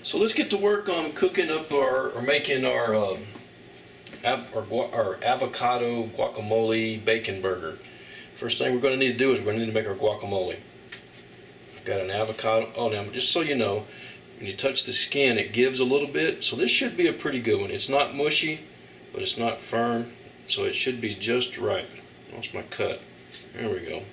So let's get to work on cooking up or making our avocado guacamole bacon burger. First thing we're going to need to do is we're going to need to make our guacamole. I've got an avocado. Oh, now just so you know, when you touch the skin, it gives a little bit. So this should be a pretty good one. It's not mushy, but it's not firm, so it should be just right. Lost my cut. There we go.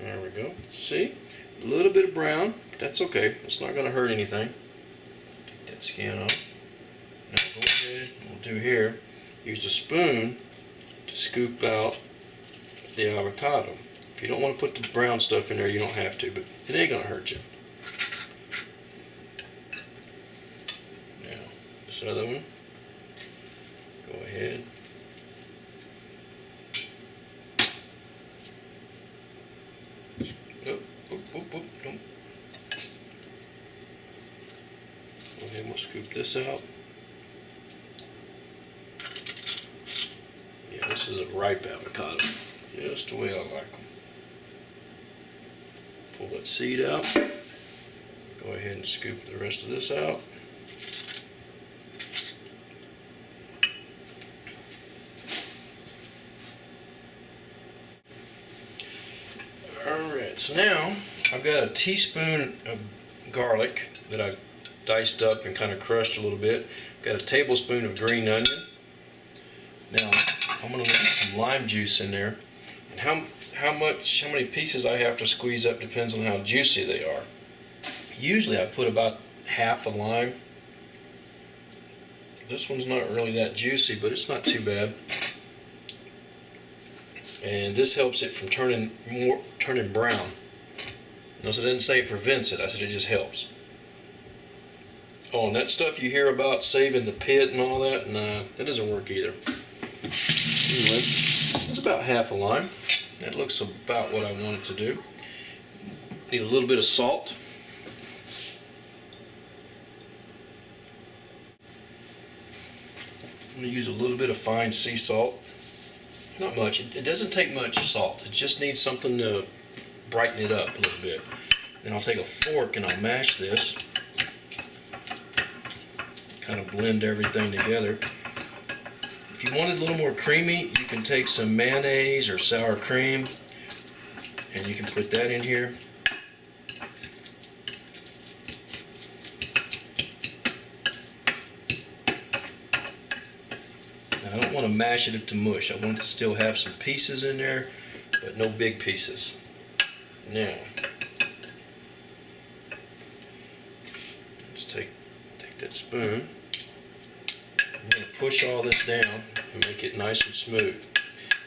There we go. See? A little bit of brown, but that's okay. It's not going to hurt anything. Take that skin off. Now go ahead, we'll do here, use a spoon to scoop out the avocado. If you don't want to put the brown stuff in there, you don't have to, but it ain't going to hurt you. Now, this other one, go ahead. Don't. Go ahead, we'll scoop this out. Yeah, this is a ripe avocado, just the way I like them. Pull that seed out. Go ahead and scoop the rest of this out. Alright, so now I've got a teaspoon of garlic that I've diced up and kind of crushed a little bit. Got a tablespoon of green onion. Now I'm going to put some lime juice in there. And how many pieces I have to squeeze up depends on how juicy they are. Usually I put about half a lime. This one's not really that juicy, but it's not too bad. And this helps it from turning brown. Notice I didn't say it prevents it, I said it just helps. Oh, and that stuff you hear about saving the pit and all that, nah, that doesn't work either. Anyway, it's about half a lime. That looks about what I want it to do. Need a little bit of salt. I'm going to use a little bit of fine sea salt. Not much. It doesn't take much salt. It just needs something to brighten it up a little bit. Then I'll take a fork and I'll mash this. Kind of blend everything together. If you want it a little more creamy, you can take some mayonnaise or sour cream and you can put that in here. Now, I don't want to mash it to mush. I want it to still have some pieces in there, but no big pieces. Now, let's take that spoon. I'm going to push all this down and make it nice and smooth.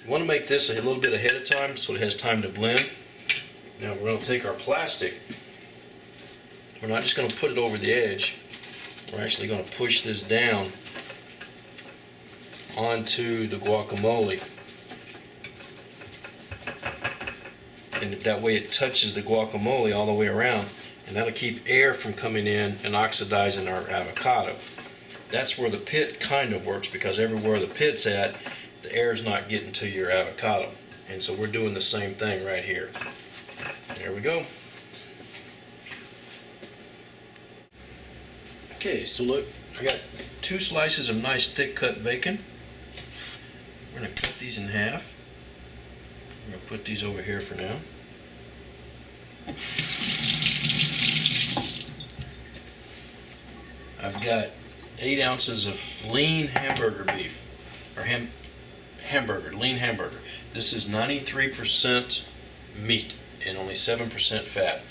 You want to make this a little bit ahead of time so it has time to blend. Now we're going to take our plastic. We're not just going to put it over the edge. We're actually going to push this down onto the guacamole. And that way it touches the guacamole all the way around. And that'll keep air from coming in and oxidizing our avocado. That's where the pit kind of works, because everywhere the pit's at, the air's not getting to your avocado. And so we're doing the same thing right here. There we go. Okay, so look, I got 2 slices of nice thick cut bacon. We're going to cut these in half. I'm going to put these over here for now. I've got 8 ounces of lean hamburger beef, or lean hamburger. This is 93% meat and only 7% fat.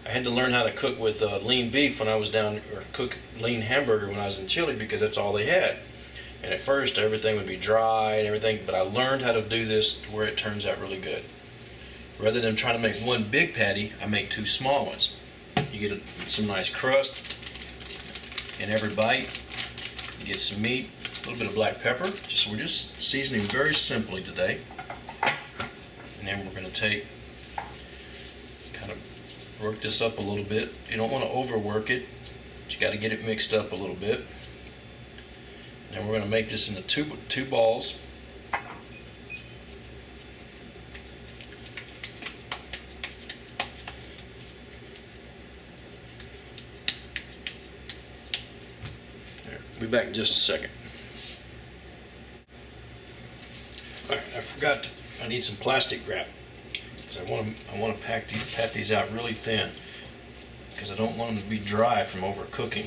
I had to learn how to cook with lean beef when I was down, or cook lean hamburger when I was in Chile, because that's all they had. And at first everything would be dry and everything, but I learned how to do this to where it turns out really good. Rather than trying to make one big patty, I make 2 small ones. You get some nice crust in every bite. You get some meat, a little bit of black pepper. We're just seasoning very simply today. And then we're going to kind of work this up a little bit. You don't want to overwork it, but you got to get it mixed up a little bit. And then we're going to make this into two balls. back in just a second. Alright, I forgot, I need some plastic wrap. I want to pat these out really thin because I don't want them to be dry from overcooking.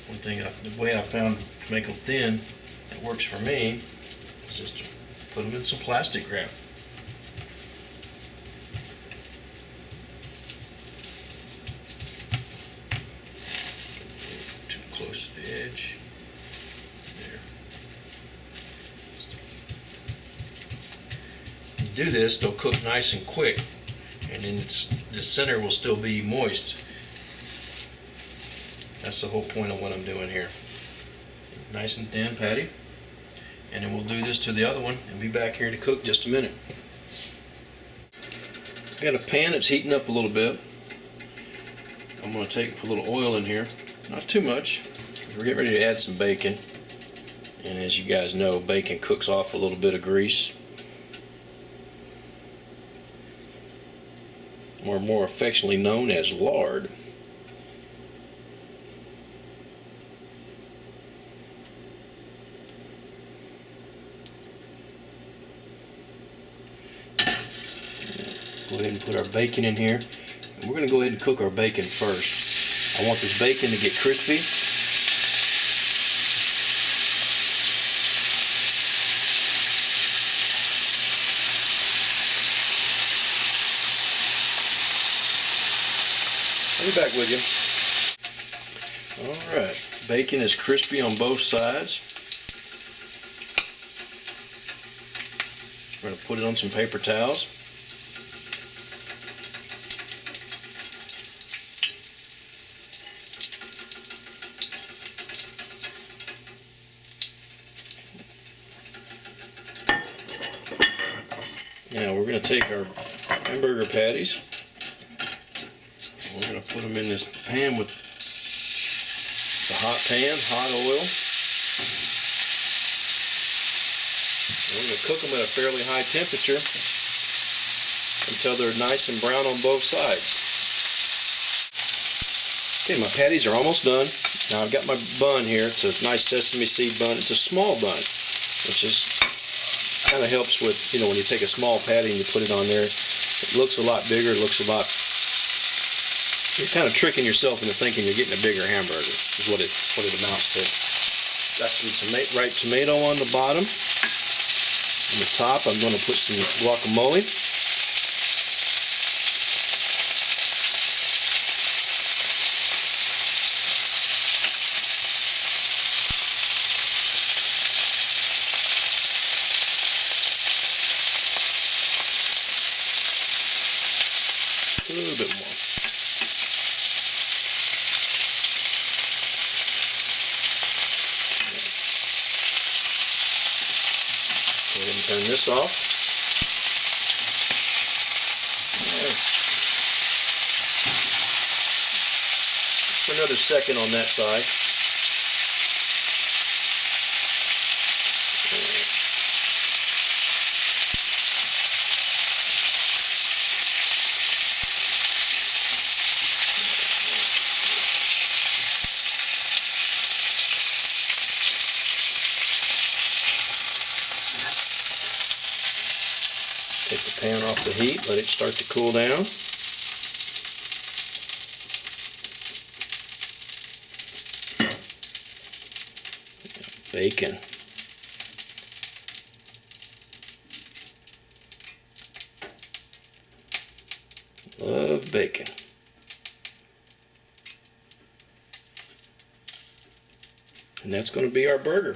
One thing, the way I found to make them thin that works for me is just to put them in some plastic wrap. Too close to the edge. Do this, they'll cook nice and quick, and then the center will still be moist. That's the whole point of what I'm doing here. Nice and thin patty, and then we'll do this to the other one and be back here to cook in just a minute. Got a pan that's heating up a little bit. I'm going to put a little oil in here, not too much. We're getting ready to add some bacon, and as you guys know, bacon cooks off a little bit of grease. Or more affectionately known as lard. Go ahead and put our bacon in here. And we're going to go ahead and cook our bacon first. I want this bacon to get crispy. I'll be back with you. Alright, bacon is crispy on both sides. We're going to put it on some paper towels. Now we're going to take our hamburger patties. We're going to put them in this pan with, it's a hot pan, hot oil. And we're going to cook them at a fairly high temperature until they're nice and brown on both sides. Okay, my patties are almost done. Now I've got my bun here. It's a nice sesame seed bun. It's a small bun, which is kind of helps with, you know, when you take a small patty and you put it on there, it looks a lot bigger. It looks a lot. You're kind of tricking yourself into thinking you're getting a bigger hamburger, is what it amounts to. Got some ripe tomato on the bottom. On the top, I'm going to put some guacamole. A little bit more. Turn this off. For another second on that side. Take the pan off the heat, let it start to cool down. Bacon. Love bacon. And that's going to be our burger.